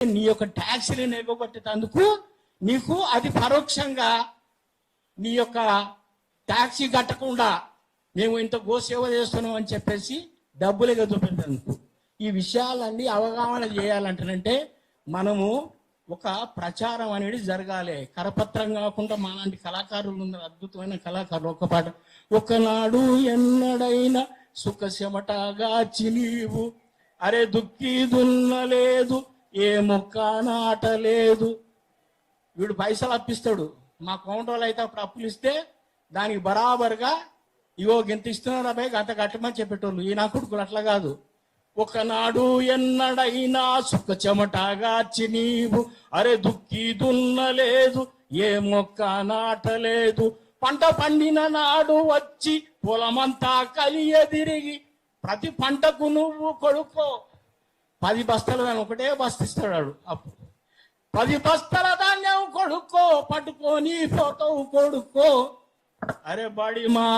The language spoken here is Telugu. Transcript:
నీ యొక్క ట్యాక్సీలను ఎగగొట్టేందుకు నీకు అది పరోక్షంగా నీ యొక్క ట్యాక్సీ కట్టకుండా మేము ఇంత గోసేవ చేస్తున్నాం అని చెప్పేసి డబ్బులు ఎగదొప్పేందుకు ఈ విషయాలన్నీ అవగాహన చేయాలంటే మనము ఒక ప్రచారం అనేది జరగాలి. కరపత్రం కాకుండా మాలాంటి కళాకారులు ఉన్నారు, అద్భుతమైన కళాకారులు. ఒక పాట, ఒకనాడు ఎన్నడైనా సుఖ చెమటగాచి నీవు, అరే దుక్కి దున్నలేదు, ఏ మొక్క నాటలేదు. వీడు పైసలు అప్పిస్తాడు, మా కౌంటర్లో అయితే అప్పుడు అప్పులు ఇస్తే దానికి బరాబరుగా ఇవో గింత ఇస్తున్నారు అబ్బాయి అంత కట్టమని చెప్పేటోళ్ళు. ఈ నా కొడుకులు అట్లా కాదు. ఒకనాడు ఎన్నడైనా సుఖ చెమటగాచి నీవు, అరే దుక్కి దున్నలేదు, ఏ మొక్క నాటలేదు. పంట పండిన నాడు వచ్చి పొలమంతా కలియదిరిగి ప్రతి పంటకు నువ్వు కొడుకో 10 బస్తాలు కానీ ఒకటే బస్తిస్తాడు. అప్పుడు 10 బస్తాల ధాన్యం కొడుకో పట్టుకొని పోతావు కొడుకో. అరే బడి మా